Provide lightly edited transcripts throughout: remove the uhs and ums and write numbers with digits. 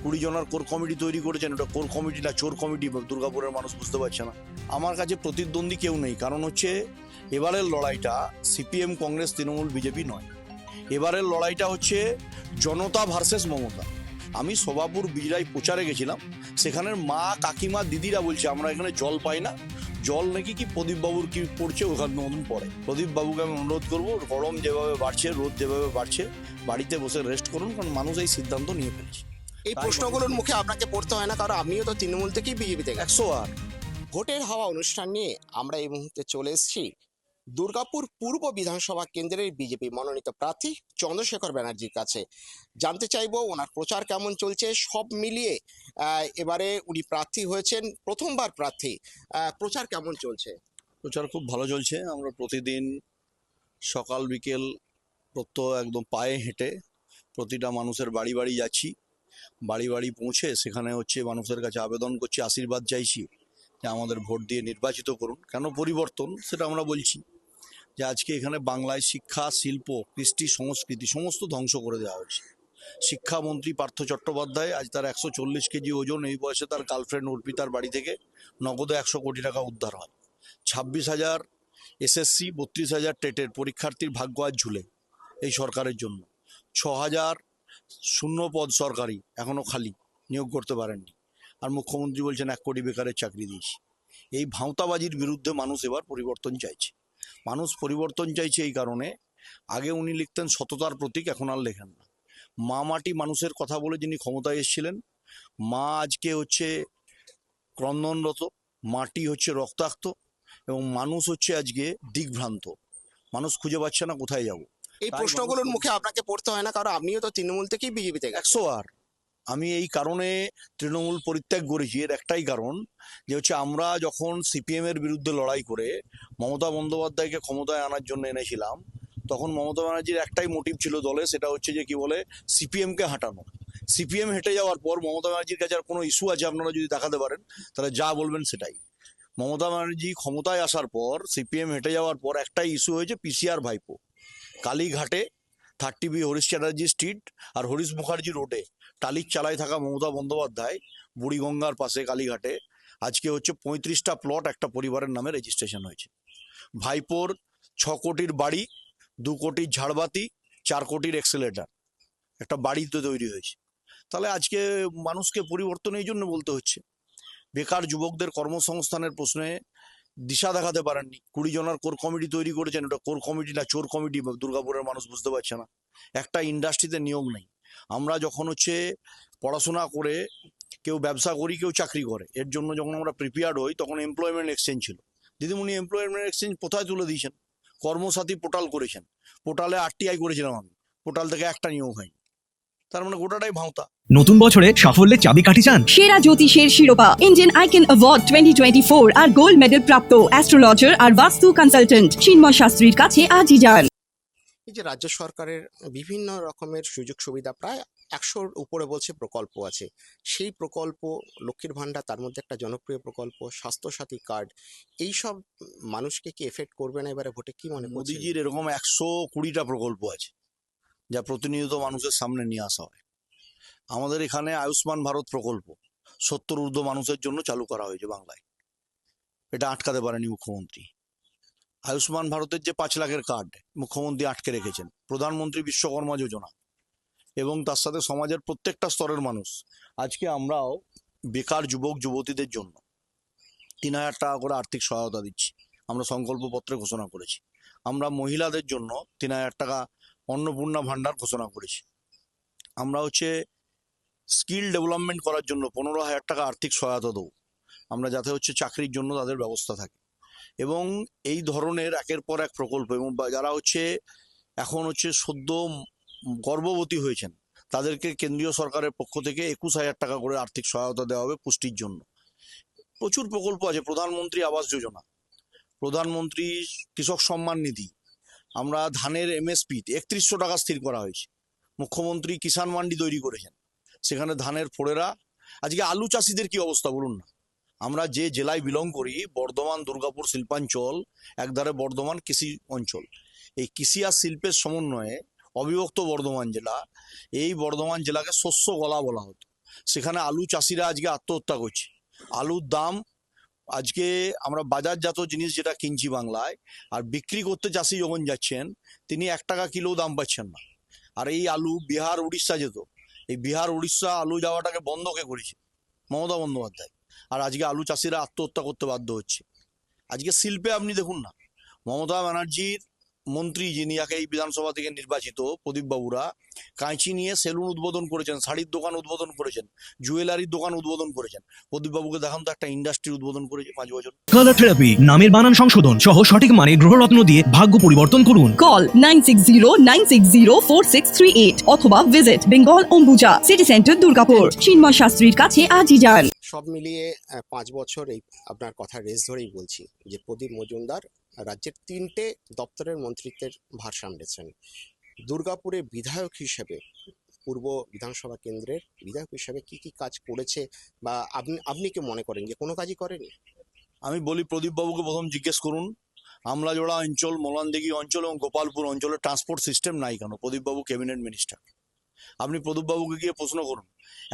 20 জনের core committee তৈরি করেছেন, ওটা কোর কমিটি না চোর কমিটি দুর্গাপুরের মানুষ বুঝতে পারছে না। আমার কাছে প্রতিদ্বন্দ্বী কেউ নেই, কারণ হচ্ছে এবারের লড়াইটা সিপিএম কংগ্রেস তৃণমূল বিজেপি নয়, এবারের লড়াইটা হচ্ছে জনতা ভার্সেস মমতা। আমি সভাপুর বিজড়াই প্রচারে গেছিলাম, সেখানের মা কাকিমা দিদিরা বলছে আমরা এখানে জল পাই না, জল নাকি কি প্রদীপবাবুর কি পড়ছে ওখানে মতন পড়ে। প্রদীপবাবুকে আমি অনুরোধ করবো, গরম যেভাবে বাড়ছে, রোদ যেভাবে বাড়ছে, বাড়িতে বসে রেস্ট করুন, কারণ মানুষ এই সিদ্ধান্ত নিয়ে ফেলেছে। এই প্রশ্নগুলোর মুখে আপনাকে পড়তে হয় না, কারণ আমিও তো তৃণমূল থেকেই বিজেপিতে গেছি। 108 ভোটের হাওয়া অনুষ্ঠান নিয়ে আমরা এই মুহূর্তে চলে এসেছি দুর্গাপুর পূর্ব বিধানসভা কেন্দ্রের বিজেপি মনোনীত প্রার্থী চন্দ্রশেখর ব্যানার্জির কাছে। জানতে চাইবো ওনার প্রচার কেমন চলছে, সব মিলিয়ে এবারে উনি প্রার্থী হয়েছেন, প্রথমবার প্রার্থী। প্রচার কেমন চলছে? প্রচার খুব ভালো চলছে। আমরা প্রতিদিন সকাল বিকেল প্রত্যহ একদম পায়ে হেঁটে প্রতিটা মানুষের বাড়ি বাড়ি যাচ্ছি, বাড়ি বাড়ি পৌঁছে সেখানে হচ্ছে মানুষের কাছে আবেদন করছি, আশীর্বাদ চাইছি যে আমাদের ভোট দিয়ে নির্বাচিত করুন। কেন পরিবর্তন সেটা আমরা বলছি, যে আজকে এখানে বাংলায় শিক্ষা, শিল্প, কৃষ্টি, সংস্কৃতি সমস্ত ধ্বংস করে দেওয়া হয়েছে। শিক্ষামন্ত্রী পার্থ চট্টোপাধ্যায় আজ তার 140 কেজি ওজন, এই বয়সে তার গার্লফ্রেন্ড অর্পিতার বাড়ি থেকে নগদে 100 কোটি টাকা উদ্ধার হয়। 26,000 এসএসসি, 32,000 টেটের পরীক্ষার্থীর ভাগ্য আজ ঝুলে এই সরকারের জন্য। 6,000 শূন্য পদ সরকারি এখনো খালি, নিয়োগ করতে পারেননি। আর মুখ্যমন্ত্রী বলছেন 1 কোটি বেকারের চাকরি দিয়েছি। এই ভাঁওতাবাজির বিরুদ্ধে মানুষ এবার পরিবর্তন চাইছে। মানুষ পরিবর্তন চাইছে এই কারণে, আগে উনি লিখতেন সততার প্রতীক, এখন আর লেখেন না। মা মাটি মানুষের কথা বলে যিনি ক্ষমতায় এসেছিলেন, মা আজকে হচ্ছে ক্রন্দনরত, মাটি হচ্ছে রক্তাক্ত, এবং মানুষ হচ্ছে আজকে দিগ্ভ্রান্ত। মানুষ খুঁজে পাচ্ছে না কোথায় যাব। এই প্রশ্নগুলোর মুখে আপনাকে পড়তে হয় না, কারণ আমিও তো তৃণমূল থেকেই বিজেপিতে গেছি। 108 আমি এই কারণে তৃণমূল পরিত্যাগ করেছি, এর একটাই কারণ, যে হচ্ছে আমরা যখন সিপিএম এর বিরুদ্ধে লড়াই করে মমতা বন্দ্যোপাধ্যায়কে ক্ষমতায় আনার জন্য এনেছিলাম, তখন মমতা ব্যানার্জির একটাই মোটিভ ছিল দলে, সেটা হচ্ছে যে কি বলে সিপিএমকে হাঁটানো। সিপিএম হেঁটে যাওয়ার পর মমতা ব্যানার্জির কাছে আর কোনো ইস্যু আছে আপনারা যদি দেখাতে পারেন, তাহলে যা বলবেন সেটাই। মমতা ব্যানার্জি ক্ষমতায় আসার পর, সিপিএম হেঁটে যাওয়ার পর একটাই ইস্যু হয়েছে, পিসিআর ভাইপো। কালীঘাটে 30B হরিশ চ্যাটার্জি স্ট্রিট আর হরিশ মুখার্জি রোডে টালির চালায় থাকা মমতা বন্দ্যোপাধ্যায় বুড়িগঙ্গার পাশে কালীঘাটে আজকে হচ্ছে 35টা প্লট একটা পরিবারের নামে রেজিস্ট্রেশন হয়েছে। ভাইপোর 6 কোটির বাড়ি, 2 কোটির ঝাড়বাতি, 4 কোটির এক্সেলেটার একটা বাড়িতে তৈরি হয়েছে। তাহলে আজকে মানুষকে পরিবর্তন এই জন্য বলতে হচ্ছে। বেকার যুবকদের কর্মসংস্থানের প্রশ্নে দিশা দেখাতে পারেননি। 20 জনের কোর কমিটি তৈরি করেছেন, ওটা কোর কমিটি না চোর কমিটি দুর্গাপুরের মানুষ বুঝতে পারছে না। একটা ইন্ডাস্ট্রিতে নিয়োগ নেই। আমরা যখন হচ্ছে পড়াশোনা করে কেউ ব্যবসা করি, কেউ চাকরি করে, এর জন্য যখন আমরা প্রিপেয়ার্ড হই তখন এমপ্লয়মেন্ট এক্সচেঞ্জ ছিল। দিদিমণি এমপ্লয়মেন্ট এক্সচেঞ্জ কোথায় তুলে দিয়েছেন? কর্মসাথী পোর্টাল করেছেন, পোর্টালে RTI করেছিলাম আমি, পোর্টাল থেকে একটা নিয়োগ হয়নি। তার মানে গোটাটাই ভাঁওতা। নতুন বছরে সাফল্যের চাবিকাঠি চান? সেরা জ্যোতিষের শিরোপা ইন্ডিয়ান আইকন অ্যাওয়ার্ড 2024 আর গোল্ড মেডেল প্রাপ্ত অ্যাস্ট্রোলজার আর বাস্তু কনসালটেন্ট চিন্ময় শাস্ত্রীর কাছে আজই যান। এই যে রাজ্য সরকারের বিভিন্ন রকমের সুযোগ সুবিধা, প্রায় 100-র উপরে বলছে প্রকল্প আছে, সেই প্রকল্প, লক্ষ্মীর ভাণ্ডার তার মধ্যে একটা জনপ্রিয় প্রকল্প, স্বাস্থ্যসাথী কার্ড, এইসব মানুষকে কি এফেক্ট করবে না এবারে ভোটে, কি মনে করছেন? মোদিজির এরকম 120টা প্রকল্প আছে যা প্রতিনিয়ত মানুষের সামনে নিয়ে আসা হয়। আমাদের এখানে আয়ুষ্মান ভারত প্রকল্প 70 ঊর্ধ্ব মানুষের জন্য চালু করা হয়েছে বাংলায়, এটা আটকাতে পারেনি মুখ্যমন্ত্রী। আয়ুষ্মান ভারতের যে 5 লাখের কার্ড মুখ্যমন্ত্রী আটকে রেখেছেন। প্রধানমন্ত্রী বিশ্বকর্মা যোজনা, এবং তার সাথে সমাজের প্রত্যেকটা স্তরের মানুষ। আজকে আমরাও বেকার যুবক যুবতীদের জন্য 3,000 টাকা করে আর্থিক সহায়তা দিচ্ছি, আমরা সংকল্পপত্রে ঘোষণা করেছি। আমরা মহিলাদের জন্য 3,000 টাকা অন্নপূর্ণা ভাণ্ডার ঘোষণা করেছি। আমরা হচ্ছে স্কিল ডেভেলপমেন্ট করার জন্য 15,000 টাকা আর্থিক সহায়তা দেবো, আমরা যাতে হচ্ছে চাকরির জন্য তাদের ব্যবস্থা থাকে। এবং এই ধরনের একের পর এক প্রকল্প, এবং যারা হচ্ছে এখন হচ্ছে সদ্য গর্ভবতী হয়েছেন তাদেরকে কেন্দ্রীয় সরকারের পক্ষ থেকে 21,000 টাকা করে আর্থিক সহায়তা দেওয়া হবে পুষ্টির জন্য। প্রচুর প্রকল্প আছে, প্রধানমন্ত্রী আবাস যোজনা, প্রধানমন্ত্রী কৃষক সম্মান নিধি, আমরা ধানের MSP 3100 টাকা স্থির করা হয়েছে। মুখ্যমন্ত্রী কিষাণ মান্ডি তৈরি করেছেন, সেখানে ধানের ফোড়েরা। আজকে আলু চাষিদের কি অবস্থা বলুন না। আমরা যে জেলায় বিলং করি, বর্ধমান দুর্গাপুর শিল্পাঞ্চল, একধারে বর্ধমান কৃষি অঞ্চল, এই কৃষি আর শিল্পের সমন্বয়ে অবিভক্ত বর্ধমান জেলা, এই বর্ধমান জেলাকে শস্য গলা বলা হতো। সেখানে আলু চাষিরা আজকে আত্মহত্যা করছে। আলুর দাম আজকে আমরা বাজারজাত জিনিস যেটা কিনছি বাংলায়, আর বিক্রি করতে চাষি যখন যাচ্ছেন তিনি 1 টাকা কিলো দাম পাচ্ছেন না। আর এই আলু বিহার উড়িষ্যা যেত, এই বিহার উড়িষ্যা আলু যাওয়াটাকে বন্ধ কে করেছে? মমতা বন্দ্যোপাধ্যায়। আর আজকে আলু চাষিরা আত্মহত্যা করতে বাধ্য হচ্ছে। আজকে শিল্পে আপনি দেখুন না, মমতা ব্যানার্জির মন্ত্রী যিনি এই বিধানসভা থেকে নির্বাচিত প্রদীপ বাবুরা কাঁচি নিয়ে সেলুন উদ্বোধন করেছেন, শাড়ির দোকান উদ্বোধন করেছেন, জুয়েলারির দোকান উদ্বোধন করেছেন। প্রদীপ বাবুকে দেখান তো একটা ইন্ডাস্ট্রি উদ্বোধন করেছে 5 বছর। কালার থেরাপি, নামের বানান সংশোধন সহ সঠিক মানের গ্রহরত্ন দিয়ে ভাগ্য পরিবর্তন করুন। কল 9609604638 অথবা visit Bengal Ambuja city centre Durgapur, Chinmoy শাস্ত্রীর কাছে আজই যান। সব মিলিয়ে 5 বছর এই আপনার কথা রেস ধরেই বলছি যে প্রদীপ মজুমদার রাজ্যের 3টে দপ্তরের মন্ত্রিত্বের ভার সামলেছেন। দুর্গাপুরে বিধায়ক হিসেবে, পূর্ব বিধানসভা কেন্দ্রের বিধায়ক হিসেবে কি কি কাজ করেছে বা আপনি কি মনে করেন যে কোনো কাজই করেনি? আমি বলি প্রদীপ বাবুকে প্রথম জিজ্ঞেস করুন আমলাজোড়া অঞ্চল, মোলানদিঘি অঞ্চল এবং গোপালপুর অঞ্চলে ট্রান্সপোর্ট সিস্টেম নাই কেন? প্রদীপ বাবু ক্যাবিনেট মিনিস্টার। আপনি প্রদীপ বাবুকে গিয়ে প্রশ্ন করুন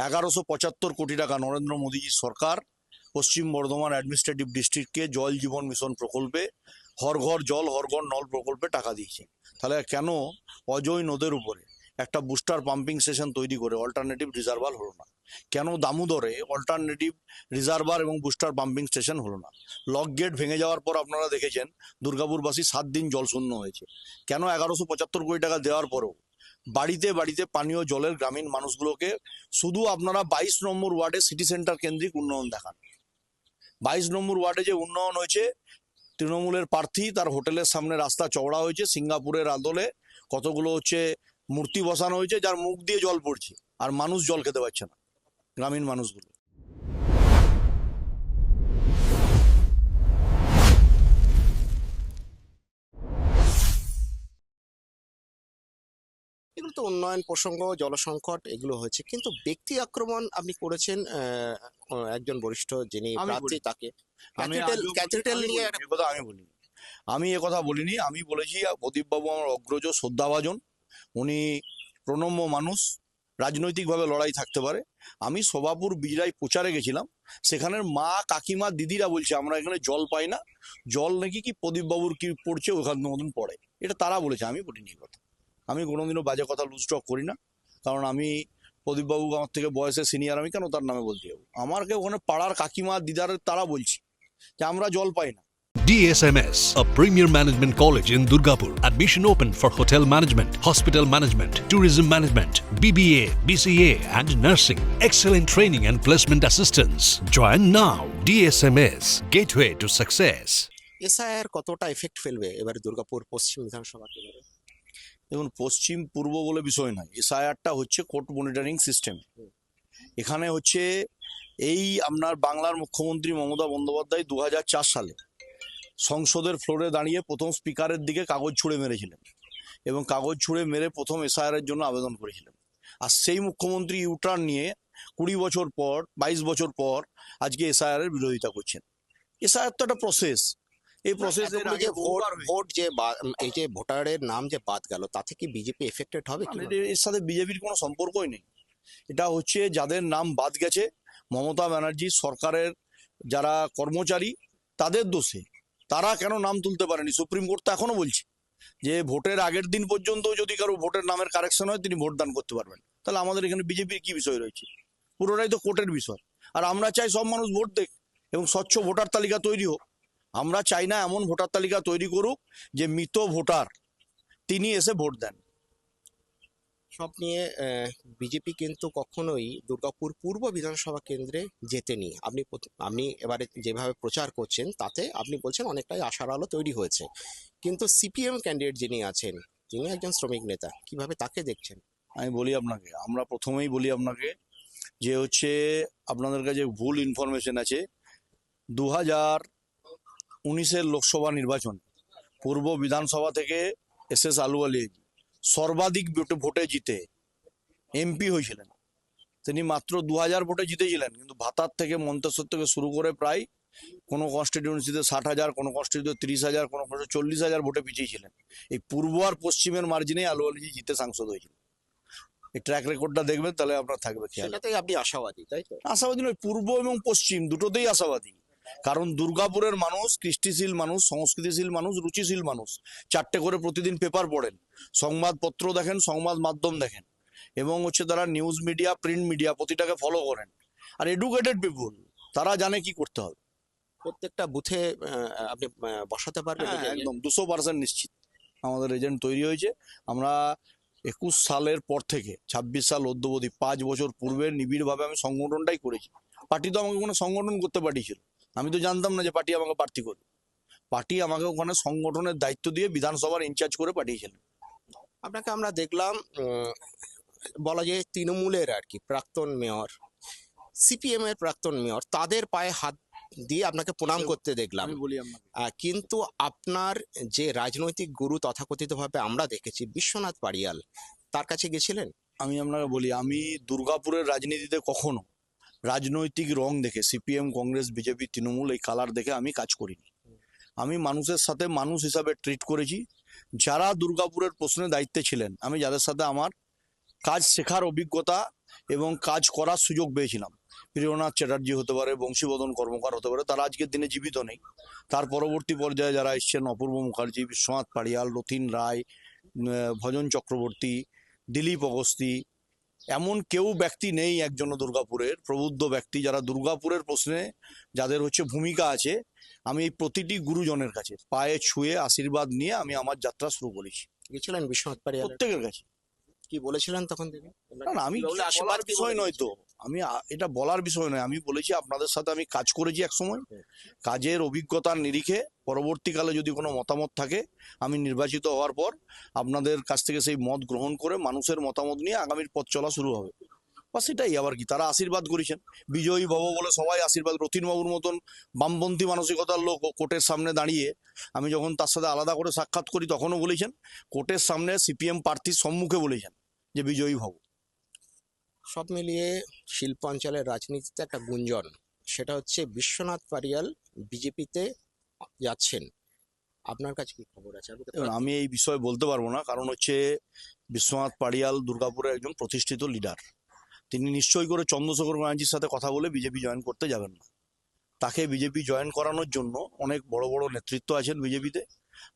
1175 কোটি টাকা নরেন্দ্র মোদীজি সরকার পশ্চিম বর্ধমান অ্যাডমিনিস্ট্রেটিভ ডিস্ট্রিক্টকে জল জীবন মিশন প্রকল্পে, হর ঘর জল হর ঘর নল প্রকল্পে টাকা দিয়েছে। তাহলে কেন অজয় নদের উপরে একটা বুস্টার পাম্পিং স্টেশন তৈরি করে অল্টারনেটিভ রিজার্ভার হলো না? কেন দামোদরে অল্টারনেটিভ রিজার্ভার এবং বুস্টার পাম্পিং স্টেশন হলো না? লক গেট ভেঙে যাওয়ার পর আপনারা দেখেছেন দুর্গাপুরবাসী 7 দিন জলশূন্য হয়েছে। কেন 1175 কোটি টাকা দেওয়ার পরেও বাড়িতে বাড়িতে পানীয় জলের গ্রামীণ মানুষগুলোকে শুধু আপনারা 22 নম্বর ওয়ার্ডে সিটি সেন্টার কেন্দ্রিক উন্নয়ন দেখান? 22 নম্বর ওয়ার্ডে যে উন্নয়ন হয়েছে, তৃণমূলের প্রার্থী তার হোটেলের সামনে রাস্তা চওড়া হয়েছে, সিঙ্গাপুরের আদলে কতগুলো মূর্তি বসানো হয়েছে যার মুখ দিয়ে জল পড়ছে, আর মানুষ জল খেতে পারছে না, গ্রামীণ মানুষগুলো। এগুলো তো উন্নয়ন প্রসঙ্গ, জলসংকট এগুলো হয়েছে, কিন্তু ব্যক্তি আক্রমণ আপনি করেছেন একজন বরিষ্ঠ যিনি আমি প্রার্থী বলি- তাকে আমি ক্যাথিড্রাল নিয়ে একথা আমি একথা বলিনি। আমি বলেছি প্রদীপ বাবু আমার অগ্রজ শ্রদ্ধাভাজন, উনি প্রণম্য মানুষ, রাজনৈতিকভাবে লড়াই থাকতে পারে। আমি সভাপুর বিজড়াই প্রচারে গেছিলাম, সেখানের মা কাকিমা দিদিরা বলছে আমরা এখানে জল পাই না, জল নাকি কি প্রদীপ বাবুর কি পড়ছে ওখান মতন পড়ে, এটা তারা বলেছে, আমি বলিনি কথা। আমি কোনোদিনও বাজে কথা লুজ টক করি না, কারণ আমি প্রদীপ বাবু আমার থেকে বয়সে সিনিয়র, আমি কেন তার নামে বলতে যাবো? আমাকে ওখানে পাড়ার কাকিমা দিদার তারা বলছে যে আমরা জল পাই না। DSMS, a premier management college in Durgapur. Admission open for hotel management, hospital management, tourism management, BBA, BCA and nursing. Excellent training and placement assistance. Join now. DSMS, gateway to success. SIR কতটা effect ফেলবে এবারে দুর্গাপুর পশ্চিম বিধানসভা কেন্দ্রে? দেখুন, পশ্চিম পূর্ব বলে বিষয় নয়, এসআইআরটা হচ্ছে কোর্ট মনিটরিং সিস্টেম। এখানে এই আপনার বাংলার মুখ্যমন্ত্রী মমতা বন্দ্যোপাধ্যায় 2004 সালে সংসদের ফ্লোরে দাঁড়িয়ে প্রথম স্পিকারের দিকে কাগজ ছুঁড়ে মেরেছিলেন এবং কাগজ ছুঁড়ে মেরে প্রথম এসআইআর জন্য আবেদন করেছিলেন। আর সেই মুখ্যমন্ত্রী ইউটার্ন নিয়ে 20 বছর পর, 22 বছর পর আজকে এসআইআর এর বিরোধিতা করছেন। এসআইআর তো একটা প্রসেস, এই প্রসেস এতগুলো যে ভোট যে এই যে ভোটারের নাম যে বাদ গেল, তাতে কি বিজেপি এফেক্টেড হবে কি? এর সাথে বিজেপির কোনো সম্পর্কই নেই। এটা যাদের নাম বাদ গেছে মমতা ব্যানার্জি সরকারের যারা কর্মচারী, তাদের দোষে। তারা কেন নাম তুলতে পারেনি? সুপ্রিম কোর্ট তো এখনো বলছে যে ভোটের আগের দিন পর্যন্ত যদি কারো ভোটের নামের কারেকশন হয় তিনি ভোট দান করতে পারবেন। তাহলে আমাদের এখানে বিজেপির কি বিষয় রয়েছে? পুরোটাই তো কোর্টের বিষয়। আর আমরা চাই সব মানুষ ভোট দেখ এবং স্বচ্ছ ভোটার তালিকা তৈরি হোক। আমরা চাই না এমন ভোটার তালিকা তৈরি করুক যে মৃত ভোটার তিনি এসে ভোট দেন। সব নিয়ে বিজেপি কিন্তু কখনোই দুর্গাপুর পূর্ব বিধানসভা কেন্দ্রে জেতেনি। আপনি এবারে যেভাবে প্রচার করছেন তাতে আপনি বলছেন অনেকটাই আশার আলো তৈরি হয়েছে, কিন্তু সিপিএম ক্যান্ডিডেট যিনি আছেন তিনি একজন শ্রমিক নেতা, কিভাবে তাকে দেখছেন? আমি বলি আপনাকে, আমরা প্রথমেই বলি আপনাকে যে আপনাদের কাছে ভুল ইনফরমেশন আছে। 2019-এর লোকসভা নির্বাচন পূর্ব বিধানসভা থেকে SS আলুওয়ালি সর্বাধিক ভোটে জিতে এমপি হয়েছিলেন। তিনি মাত্র 2000 ভোটে জিতেছিলেন, কিন্তু ভাতার থেকে মন্তেশ্বর থেকে শুরু করে প্রায় কোনো কনস্টিটিউয়েন্সিতে 60,000, কোনো কনস্টিটিউতে 30,000, কোনো 40,000 ভোটে পিছিয়ে ছিলেন। এই পূর্ব আর পশ্চিমের মার্জিনে আলুওয়ালিজি জিতে সাংসদ হয়েছিলেন। এই ট্র্যাক রেকর্ডটা দেখবেন, তাহলে আপনার থাকবে খেয়াল। সেটাতেই আপনি আশাবাদী, তাই তো? আশাবাদী নয়, পূর্ব এবং পশ্চিম দুটোতেই আশাবাদী। কারণ দুর্গাপুরের মানুষ কৃষ্টিশীল মানুষ, সংস্কৃতিশীল মানুষ, রুচিশীল মানুষ। 4টে করে প্রতিদিন পেপার পড়েন, সংবাদপত্র দেখেন, সংবাদ মাধ্যম দেখেন, এবং তারা নিউজ মিডিয়া, প্রিন্ট মিডিয়া প্রতিটাকে ফলো করেন। আর এডুকেটেড পিপুল, তারা জানে কি করতে হবে। প্রত্যেকটা বুথে আপনি বসাতে পারবেন? হ্যাঁ, নিজে? একদম 200% নিশ্চিত আমাদের এজেন্ট তৈরি হয়েছে। আমরা 21 সালের পর থেকে 26 সাল অদ্যাবধি 5 বছর পূর্বে নিবিড়ভাবে আমি সংগঠনটাই করেছি। পার্টি তো আমাকে কোনো সংগঠন করতে পাঠিয়েছিল, আমি তো জানতাম না যে পার্টি আমাকে প্রার্থী করবে। পার্টি আমাকে ওখানে সংগঠনের দায়িত্ব দিয়ে বিধানসভার ইনচার্জ করে পাঠিয়েছিল। আপনাকে আমরা দেখলাম বলা যায় তৃণমূলের আর কি প্রাক্তন মেয়র, সিপিএম এর প্রাক্তন মেয়র, তাদের পায়ে হাত দিয়ে আপনাকে প্রণাম করতে দেখলাম। আমি বলি আপনাকে, কিন্তু আপনার যে রাজনৈতিক গুরু তথাকথিতভাবে আমরা দেখেছি বিশ্বনাথ পারিয়াল, তার কাছে গেছিলেন? আমি আপনাকে বলি, আমি দুর্গাপুরের রাজনীতিতে কখনো রাজনৈতিক রং দেখে, সিপিএম, কংগ্রেস, বিজেপি, তৃণমূল এই কালার দেখে আমি কাজ করিনি। আমি মানুষের সাথে মানুষ হিসাবে ট্রিট করেছি। যারা দুর্গাপুরের প্রশ্নে দায়িত্বে ছিলেন, আমি যাদের সাথে আমার কাজ শেখার অভিজ্ঞতা এবং কাজ করার সুযোগ পেয়েছিলাম, প্রিয়নাথ চ্যাটার্জি হতে পারে, বংশীবদন কর্মকার হতে পারে, তারা আজকের দিনে জীবিত নেই। তার পরবর্তী পর্যায়ে যারা এসছেন, অপূর্ব মুখার্জি, বিশ্বনাথ পাড়িয়াল, রথীন রায়, ভজন চক্রবর্তী, দিলীপ অগস্তি, এমন কেউ ব্যক্তি নেই একজন দুর্গাপুরের প্রবুদ্ধ ব্যক্তি যারা দুর্গাপুরের প্রশ্নে যাদের ভূমিকা আছে। আমি এই প্রতিটি গুরুজনের কাছে পায়ে ছুঁয়ে আশীর্বাদ নিয়ে আমি আমার যাত্রা শুরু করেছি, গেছিলেন বিশ্বনাথ পারিয়াল? প্রত্যেকের কাছে। কি বলেছিলেন তখন থেকে? না না, আমি বলে আশীর্বাদ বলার কি বিষয় বলে নয় তো, আমি এটা বলার বিষয় নয়। আমি বলেছি আপনাদের সাথে আমি কাজ করেছি এক সময়, কাজের অভিজ্ঞতার নিরিখে পরবর্তীকালে যদি কোনো মতামত থাকে, আমি নির্বাচিত হওয়ার পর আপনাদের কাছ থেকে সেই মত গ্রহণ করে মানুষের মতামত নিয়ে আগামীর পথ চলা শুরু হবে। বা সেটাই আবার কি, তারা আশীর্বাদ করেছেন, বিজয়ী ভব বলে সবাই আশীর্বাদ। রথীনবাবুর মতন বামপন্থী মানসিকতার লোক কোর্টের সামনে দাঁড়িয়ে, আমি যখন তার সাথে আলাদা করে সাক্ষাৎ করি তখনও বলেছেন, কোর্টের সামনে সিপিএম প্রার্থীর সম্মুখে বলেছেন যে বিজয়ী ভব। সব মিলিয়ে শিল্পাঞ্চলের রাজনীতিতে একটা গুঞ্জন, সেটা হচ্ছে বিশ্বনাথ পারিয়াল বিজেপিতে যাচ্ছেন। আপনার কাছে কি খবর আছে? আপনি তো এবার আমি এই বিষয়ে বলতে পারবো না, কারণ বিশ্বনাথ পাড়িয়াল দুর্গাপুরের একজন প্রতিষ্ঠিত লিডার। তিনি নিশ্চয়ই করে চন্দ্রশেখর ব্যানার্জির সাথে কথা বলে বিজেপি জয়েন করতে যাবেন না। তাকে বিজেপি জয়েন করানোর জন্য অনেক বড় বড় নেতৃত্ব আছেন বিজেপিতে।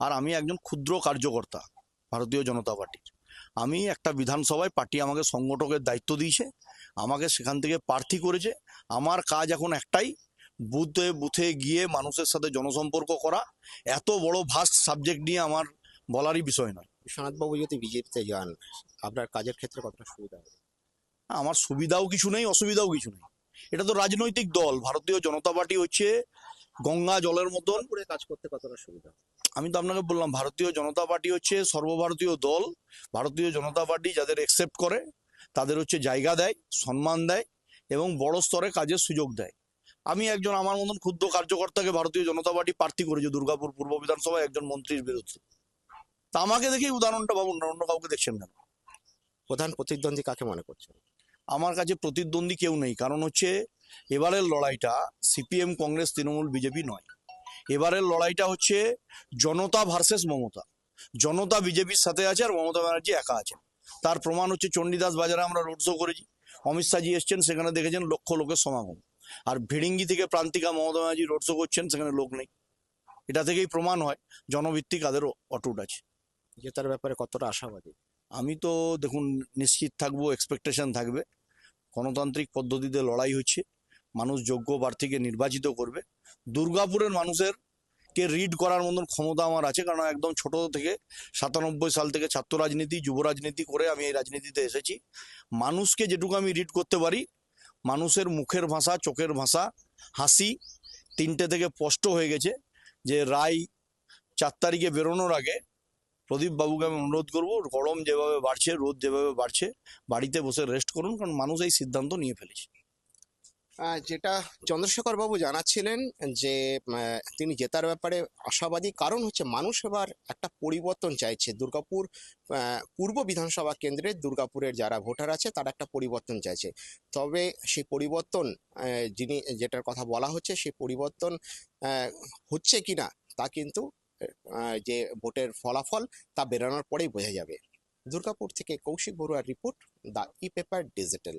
আর আমি একজন ক্ষুদ্র কার্যকর্তা ভারতীয় জনতা পার্টির। আমি একটা বিধানসভায় পার্টি আমাকে সংগঠকের দায়িত্ব দিয়েছে, আমাকে সেখান থেকে প্রার্থী করেছে। আমার কাজ এখন একটাই, বুথে বুথে গিয়ে মানুষের সাথে জনসম্পর্ক করা। এত বড় ভাস্ট সাবজেক্ট নিয়ে আমার বলারই বিষয় নয়। বিশ্বনাথ বাবু যদি বিজেপিতে যান, আপনার কাজের ক্ষেত্রে কতটা সুবিধা হবে? আমার সুবিধাও কিছু নেই, অসুবিধাও কিছু নেই। এটা তো রাজনৈতিক দল, ভারতীয় জনতা পার্টি গঙ্গা জলের মতন। করে কাজ করতে কতটা সুবিধা? আমি তো আপনাকে বললাম, ভারতীয় জনতা পার্টি সর্বভারতীয় দল। ভারতীয় জনতা পার্টি যাদের একসেপ্ট করে তাদের জায়গা দেয়, সম্মান দেয় এবং বড় স্তরে কাজের সুযোগ দেয়। আমি একজন আমার মতন ক্ষুদ্র কার্যকর্তাকে ভারতীয় জনতা পার্টি প্রার্থী করেছে দুর্গাপুর পূর্ব বিধানসভায় একজন মন্ত্রীর বিরুদ্ধে। তা আমাকে দেখেই উদাহরণটা ভাবুন না, অন্য কাউকে দেখছেন কেন? প্রধান প্রতিদ্বন্দ্বী কাকে মনে করছেন? আমার কাছে প্রতিদ্বন্দ্বী কেউ নেই, কারণ এবারের লড়াইটা সিপিএম, কংগ্রেস, তৃণমূল, বিজেপি নয়। এবারের লড়াইটা জনতা ভার্সেস মমতা। জনতা বিজেপির সাথে আছে আর মমতা ব্যানার্জি একা আছেন। তার প্রমাণ চণ্ডীদাস বাজারে আমরা রোড শো করেছি, অমিত শাহজি এসছেন, সেখানে দেখেছেন লক্ষ লোকের সমাগম। আর ভিড়িঙ্গি থেকে প্রান্তিকা মমতা ব্যানার্জি রোড শো করছেন, সেখানে লোক নেই। এটা থেকেই প্রমাণ হয় জনভিত্তি কাদের অটুট আছে। জেতার ব্যাপারে কতটা আশাবাদী? আমি তো দেখুন নিশ্চিত থাকবো, এক্সপেকটেশন থাকবে। গণতান্ত্রিক পদ্ধতিতে লড়াই হচ্ছে, মানুষ যোগ্য প্রার্থীকে নির্বাচিত করবে। দুর্গাপুরের মানুষের কে রিড করার মতন ক্ষমতা আমার আছে, কারণ একদম ছোট থেকে 97 সাল থেকে ছাত্র রাজনীতি, যুব রাজনীতি করে আমি এই রাজনীতিতে এসেছি। মানুষকে যেটুকু আমি রিড করতে পারি, মানুষের মুখের ভাষা, চোখের ভাষা, হাসি, 3টে থেকে স্পষ্ট হয়ে গেছে যে রায় 4 তারিখে বেরোনোর আগে প্রদীপ বাবুকে আমি অনুরোধ করবো, গরম যেভাবে বাড়ছে, রোদ যেভাবে বাড়ছে, বাড়িতে বসে রেস্ট করুন, কারণ মানুষ এই সিদ্ধান্ত নিয়ে ফেলেছে। যেটা চন্দ্রশেখর বাবু জানাচ্ছিলেন যে তিনি জেতার ব্যাপারে আশাবাদী, কারণ হচ্ছে মানুষ এবার একটা পরিবর্তন চাইছে। দুর্গাপুর পূর্ব বিধানসভা কেন্দ্রে দুর্গাপুরের যারা ভোটার আছে তারা একটা পরিবর্তন চাইছে। তবে সেই পরিবর্তন যেটার কথা বলা হচ্ছে, সেই পরিবর্তন হচ্ছে কিনা তা কিন্তু যে ভোটের ফলাফল তা বেরোনোর পরেই বোঝা যাবে। দুর্গাপুর থেকে কৌশিক বড়ুয়ার রিপোর্ট, দ্য ই পেপার ডিজিটাল।